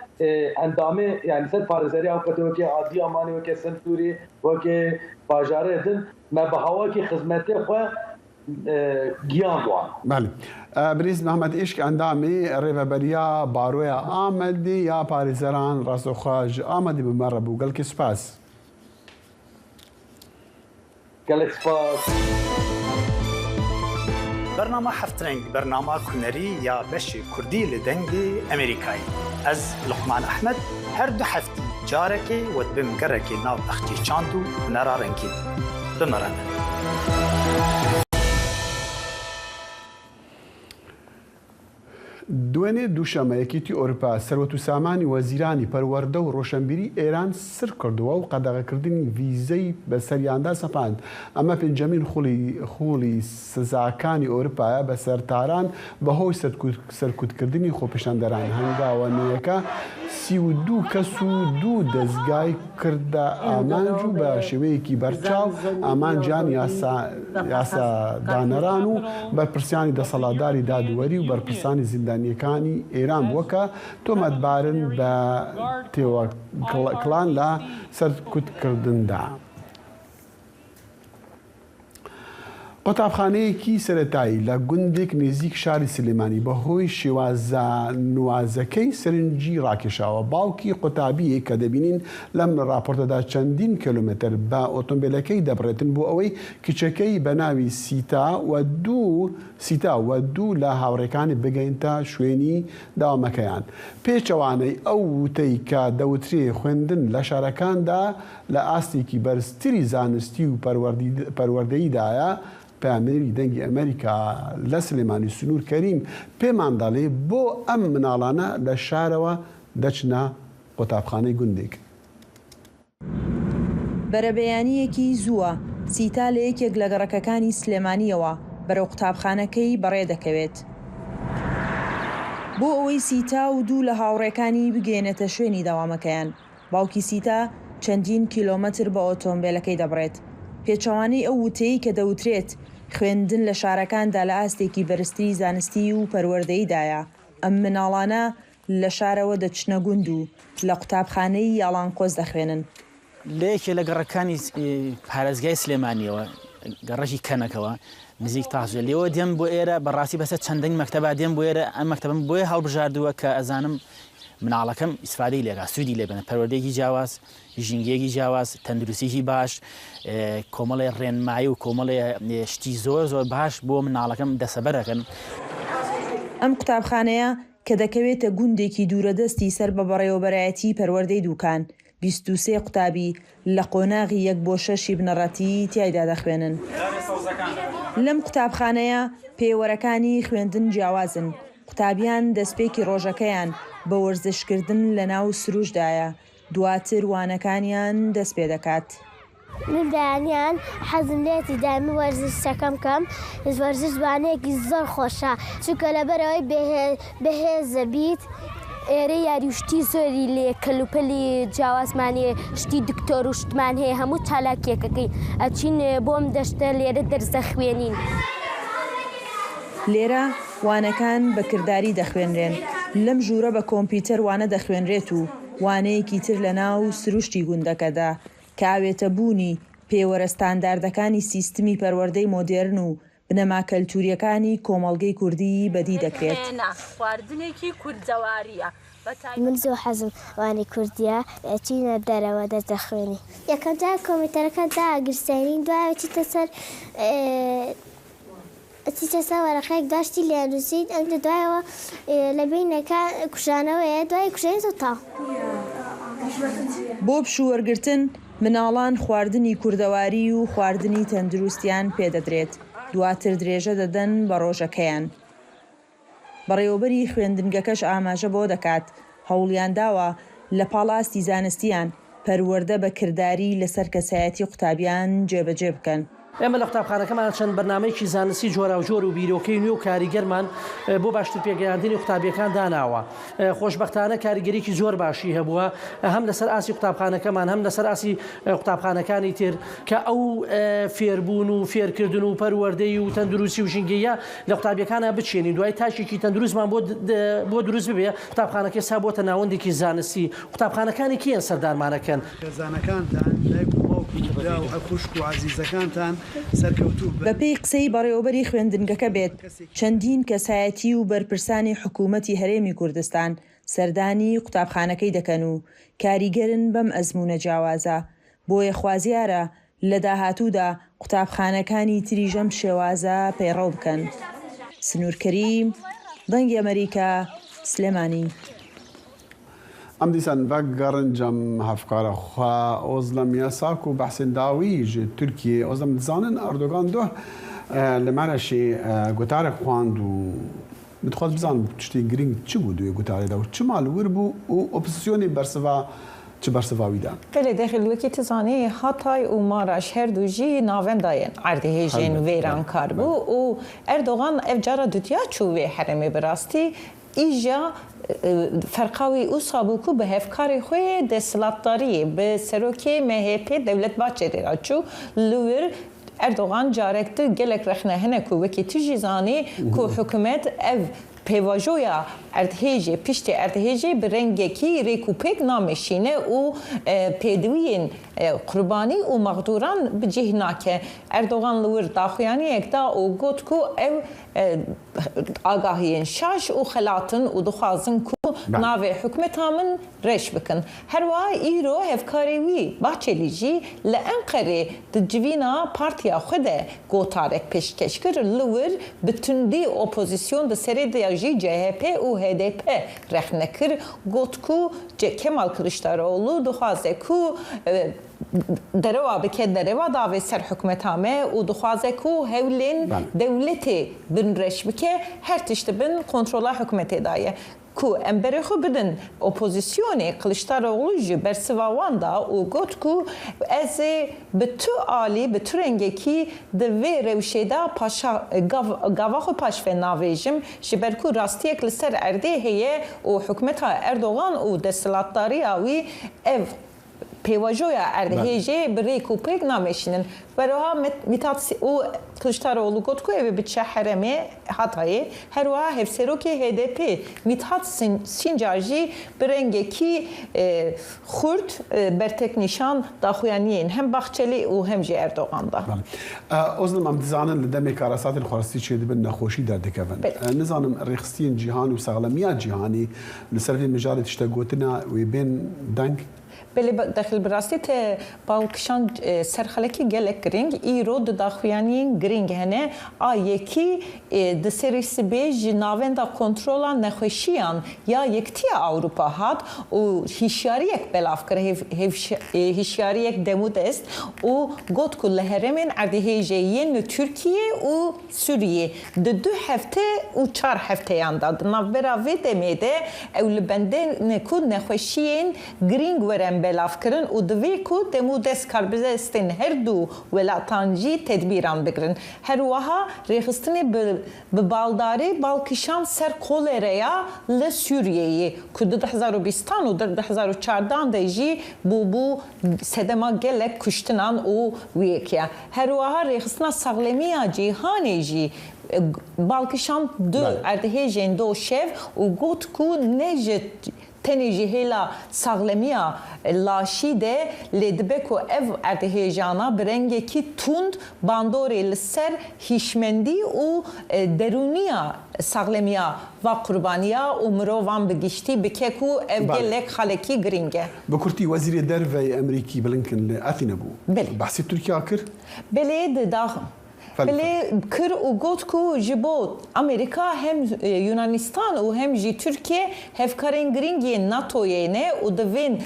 Speaker 17: اندامي يعني لسر بارزاري او كتوكي عادي اماني وكي سنتوري وكي باجاردن ما بهواكي خدمتي خو گیان دوان
Speaker 1: بله بریز محمد عشق اندامی ریوبریا بارویا آمدی یا پاریزران راسو خاج آمدی بمره بو گل که سپاس
Speaker 17: گەلێک سپاس.
Speaker 18: برنامه هفترنگ برنامه هنری یا بشی کردی لدنگی امریکایی از لقمان احمد هر دو هفتی جارکی و بم گرکی ناو اختی چاندو نرارنگی بمرانه.
Speaker 1: دوێنێ دووشەمە یەکێتی ئەوروپا سەروەت و سامانی وەزیرانی پەروەردە و ڕۆشنبیری ئێران سر کردووە و قەدەغەکردنی ڤیزەی بەسەریاندا سەپاند. ئەمە پێنجەمین خوڵی سزاکانی ئەوروپایە بە سەرتاران بەهۆی سەرکوتکردنی خۆپیشاندەران. هەنگاوە نوێیەکە 32 کەس و 2 دەستگای کردە ئامانج و بە شێوەیەکی بەرچاو ئامانجیان یاسادانەران و بەرپرسیانی دەسەڵاتداری دادوەری و بەرپرسانی زیندانیەکانی ئێران بووەکە تۆمەتبارن بە تێوەکڵان لە سەرکوتکردندا. قوتابخانەیەکی سەرەتایی لە گوندێک نزیک شاری سلێمانی بەهۆی شێوازە نوازەکەی سەرنجی ڕاکێشاوە. باوکی قوتابیەک کە دەبینین لەم راپۆرتەدا چەندین کیلۆمتر بە ئۆتۆمبیلەکەی دەبڕێتن بۆ ئەوەی کچەکەی بە ناوی سیتا و دوو لە هاوڕێکانی بگەینتە شوێنی داوامەکەیان. پێچەوانەی ئەو وتەی کە دەوترێ خوێندن لە شارەکاندا لە ئاستێکی بەرزتری زانستی و پەروەردەییدایە، پامێری دەنگی ئەمریکا لە سلێمانی سنوور کەریم پێمان دەڵێ بۆ ئەم مناڵانە لە شارەوە دەچنە قوتابخانەی گوندێک.
Speaker 6: بەرەبەیانیەکی زووە سیتا لە یەکێک لە گەڕەکەکانی سلێمانیەوە بەرەو قوتابخانەکەی بەڕێ دەکەوێت. بۆ ئەوەی سیتا و دوو لە هاوڕێکانی بگەێنێتە شوێنی داوامەکەیان. باوکی سیتا چەندین کیلۆمەتر بە ئۆتۆمبیلەکەی دەبڕێت. پێچەوانەی ئەو وتەیە کە دەوترێت خوێندن لە شارەکاندا لە ئاستێکی بەرزتری زانستی و پەروەردەییدایە. ئەم مناڵانە لە شارەوە دەچنە گوند و لە قوتابخانەی یاڵانکۆز دەخوێنن.
Speaker 19: لە یەکێ لە گەڕەکانی پارێزگای سلێمانیەوە گەڕەژی کەنەکەوە نزیک تاژێ لێەوە دێم بۆ ئێرە بەڕاستی بەسەر چەندین مەکتەبا دێم بۆ ئێرە ئەم مەکتەبم بۆیە هەڵبژاردووە کە ئەزانم مناڵەکەم ئیسفادەی لێگا سوودی لێبنە پەروەردەیەکی جیاواز، ژینگەیەکی جیاواز، تەندروستیی باش، کۆمەڵی ڕێنمایی و کۆمەڵی شتی زۆر زۆر باش بۆ مناڵەکەم دەسەبەرەکەن.
Speaker 6: ئەم قوتابخانەیە کە دەکەوێتە گوندێکی دوورەدەستی سەر بە بەڕێوەبەرایەتی پەروەردەی دووکان، 23 قوتابی لە قۆناغی 1 بۆ 6 بنەڕەتی تیایدا دەخوێنن. لەم قوتابخانەیە پێوەرەکانی خوێندن جیاوازن. قوتابیان دەستپێکی ڕۆژەکەیان بە وەرزشکردن لە ناو سروشدایە، دواتر وانەکانیان دەست پێ دەکات.
Speaker 20: من دایانیان حەزم لێتی دایمی وەرزشەکەم کەم وەرزش وانەیەکی زۆر خۆشە چونکە لەبەرەوەی بەهێزە بیت ئێرە یاریشتی زۆری لێ کەلوپەلی جیاوازمانی شتی دکتۆر و شتمان هەیە هەموو چالاکێکەکەی ئەچین بۆم دەشتە لێرە دەرزە خوێنین.
Speaker 6: لێرە وانەکان بەکرداری دەخوێنرێن. لەم ژوورە بە کۆمپیوتەر وانە دەخوێنرێت و وانەیەکی تر لە ناو سروشتی گوندەکەدا کاوێتە بوونی پێوەرە ستانداردەکانی سیستمی پەروەردەی مۆدێرن و بنەما کەلتوریەکانی کۆمەڵگەی کوردی بەدی دەکرێت.
Speaker 20: خواردنێکی کوردجەواریە. من زۆر حەزم وانی کوردیە چینە دەرەوە دەردەخوێنی. یەکەم جار کۆمپیوتەرەکە داگرستێنین دوایە چیتە سەر وەرەقەیەک داشتی لێنووسین ئەم دوایەوە لە بینەکە کوژانەوەیە دوای کوژێن زۆتا.
Speaker 6: بۆ پشووەرگرتن مناڵان خواردنی کوردەواری و خواردنی تەندروستیان پێدەدرێت. دواتر درێژە دەدەن بە ڕۆژەکەیان. بەڕێوەبەری خوێندنگەکەش ئاماژە بۆ دەکات هەوڵیان داوە لە پاڵاستی زانستیان پەروەردە بە کردداری لەسەر کەسایەتی قوتابیان جێبەجێ بکەن.
Speaker 21: ئێمە لە قوتابخانەکەمان چەند بەرنامەیەکی زانستی جۆرا و جۆر و بیرۆکەی نوێ و کاریگەرمان بۆ باشتر پێگەیاندنی قوتابیەکان داناوە. خۆشبەختانە کاریگەریکی زۆر باشی هەبووە هەم لەسەر ئاسی قوتابخانەکەمان هەم لەسەر ئاسی قوتابخانەکانی تر کە ئەو فێربوون و فێرکردن و پەروەردەی و تەندروستی و ژینگەیە لە قوتابیەکانە بچێنین. دوای تاشێکی تەندروستمان بۆ دروست ببێ قوتابخانەکەی سا بۆتە ناوەندێکی زانستی. قوتابخانەکانی کێن سەردارمانەکەن؟
Speaker 22: خێزانەکانتان خوشک و عزیزەکانتان سەرکەوتوو
Speaker 6: بە پێی قسەی بەڕێوەبەری خوێندنگەکە بێت چەندین کەسایەتی و بەرپرسانی حکوومەتی هەرێمی کوردستان سەردانی قوتابخانەکەی دەکەن و کاریگەرن بەم ئەزمونە جیاوازە بۆیە خوازیارە لە داهاتوودا قوتابخانەکانی تریژەم شێوازە پەیڕەو بکەن. سنوور کەریم، دەنگی ئەمریکا، سلێمانی.
Speaker 1: ئەم دیسان بەگەڕنجەم هەفکارە خوا ئۆزلەمیە ساک و بەحسین داوی ژ تورکیە ئۆزلەم دزانن ئەردۆگان دۆ لەمانەشی گوتارێک خواند و بتخواست بزانم شتێ گرنگ چ بوو دوێ گوتارێدا و چ ماڵور بوو و ئۆپۆزیسیۆنی بەرسەوا چ بەرسەواویدا
Speaker 8: قلێ دەخلوەکی تزانێ هاتای و ماراش هەردووژی ناوەندایەن ئەردەهێژێن وێران کار بوو و ئەردۆغان ئەف جارە دوتیا چوو وێ هەرێمێ بەڕاستی ئیژە فەرقاوی ئەو سابووکو بە هەفکاری خۆی دەسەڵاتداریە بە سەرۆکێ MHP دەولەت باچێرێرا چوو لور ئەردۆغان جارێکتر gelek rexne hene ku wekî tu jî zanî ku hikûmet ev pêvajoya erdhêjê piştî erdhêjê bi rengekî rêkûpêk nameşîne û pêdiviyên qurbanî û mexdûran bi cih nake. Erdogan li wir daxuyaniyek da û got ku ev agahiyên şaş û xelatin û dixwazin ku navê hikûmeta min reş bikin. Her wiha îro hevkarê wî Bahçeli jî li Enqerê di civîna partiya xwe de gotarek pêşkeş kir li wir bi tundî opozîsyon di serê de jî CHP û HDP rexne kir got ku Kemal Kılıçdaroğlu dixwaze ku dereva bike dereva davê ser hikûmeta me û dixwaze ku hewlên dewletê bin reş bike her tiştî bin kontrola hikûmetê daye. Ku em berê xwe bidin opozîsyonê Kılıçdaroğlu jî bersiva wan da û got ku ez ê bi tu alî bi tu rengekî di vê rewşê de paşa gava xwe paşve navêjim ji ber ku rastiyek li ser erdê heye û hikûmeta Erdogan û desthilatdariya wî ev pêvajoya erdhêjê bi rêkûpêk nameşînin. Berha Mithat û Kılıçdaroğlu got ku ev biçe heremê Hatayê her wiha hevserokê HDP Mithat Sincar jî bi rengekî xurt bertek nîşan daxuyaniyên hem Bahçeli û hem jî Erdoğan'da.
Speaker 1: Ozlim em dizanin li demê karasatên xwaristî çê dibin nexweşî derdikevin. Nizanim rêxistiyên cîhan û saxlemiya cîhanî li ser vê mijarê tişte gotina wê bên deng.
Speaker 8: Belê dexil bi rastî te bawkişan serxelekî gelek giring îro di daxuyaniyên giring hene a yekî di serî sibê ji navenda kontrola nexweşiyan ya yektiya Awropa hat û hişyariyek belav kir hişyariyek demûdest û got ku li herêmên erdhêjê yên li Tirkiye û Sûriye di 2 hefte û 4 hefteyan da di navbera vê demê de ew li bendê ku nexweşiyên giring were belav kirin û divê ku demûdest karbidestên her du welatan jî tedbîran bigirin. Her wiha rêxistinê bi baldarê balkişan ser kolereya li Sûriyeyê ku di 2020 û 2014 de jî bû sedema gelek kuştinan û wêkiye. Her wiha rêxistina saxlemiya cîhanê jî balkişan du erdhêjên do şev û got ku ne ji tenê jî hêla saxlemiya laşî de lê dibe ku ev erdhêjana bi rengekî tund bandorê li ser hîşmendî û derûniya saxlemiya va qurbaniya û mirovan bi giştî bike ku ev gelek xelekî giring e.
Speaker 1: Bi kurtî Wezîrê Derve Amerîkî Blinken li Athînê bû. Behsê Tirkiya kir?
Speaker 8: Belê di dax Belê kir û got ku ji bo Amerîka hem Yunanistan û hem jî Tirkiye hevkarên giringên NATOyê ne û divên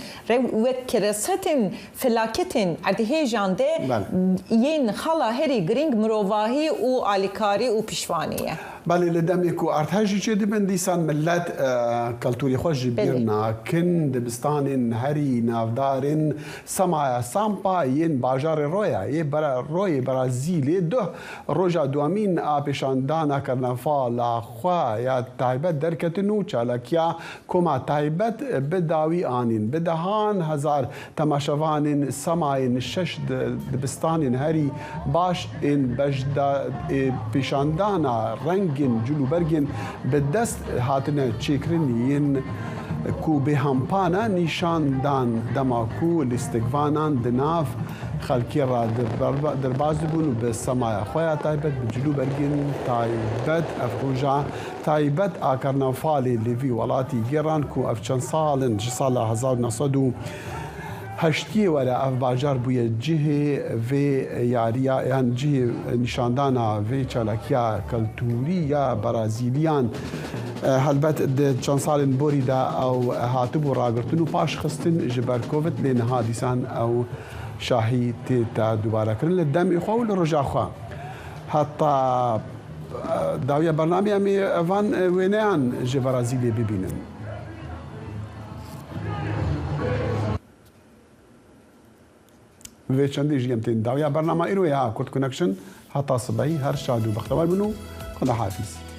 Speaker 8: wek kiresetên felaketên erdhêjan de yên xala herî giring mirovahî û alîkarî û piştvanî ye.
Speaker 1: Belê li demê ku erdhejî çê dibin dîsan millet keltûrê xwe ji bîr nakin dibistanên herî navdarên Semaya Sampa yên bajarê Roya yê Royê Brazîlê duh roja duamîn a pêşandana karnavala xwe ya taybet derketin û çalakiya koma taybet bi dawî anîn bi dehan hezar temaşevanên Semayên şeş dibistanên herî baş ên pêşandana reng Cülûbergên bi dest hatine çêkirin yên ku bêhempana nîşandan dema ku lîstikvanan di nav xelkê ra derbas dibûn û bi semaya xwe ya taybet bi cülûbergên taybet ev roja taybet a karnafalê li vî welatî gêran ku ev çend salin ji sala 1900 هشتی وره اف باجار بوی جه و یاریا یان جه نشاندانا و چالاکیا کلتوری یا برازیلیان هلبت د چند سال بوری دا او هاتبو راگرتن و پاش خستن جبر کووت لینها دیسان او شاهی تا دوباره کرن لدم اخوا و لرجا خوا حتی داویا برنامه امی وان وینیان جه برازیلی ببینن و چندی جیم تین داویا برنامه ایروی ها کرد کنکشن حتی صبحی هر شاد و بختوار بنو خدا حافظ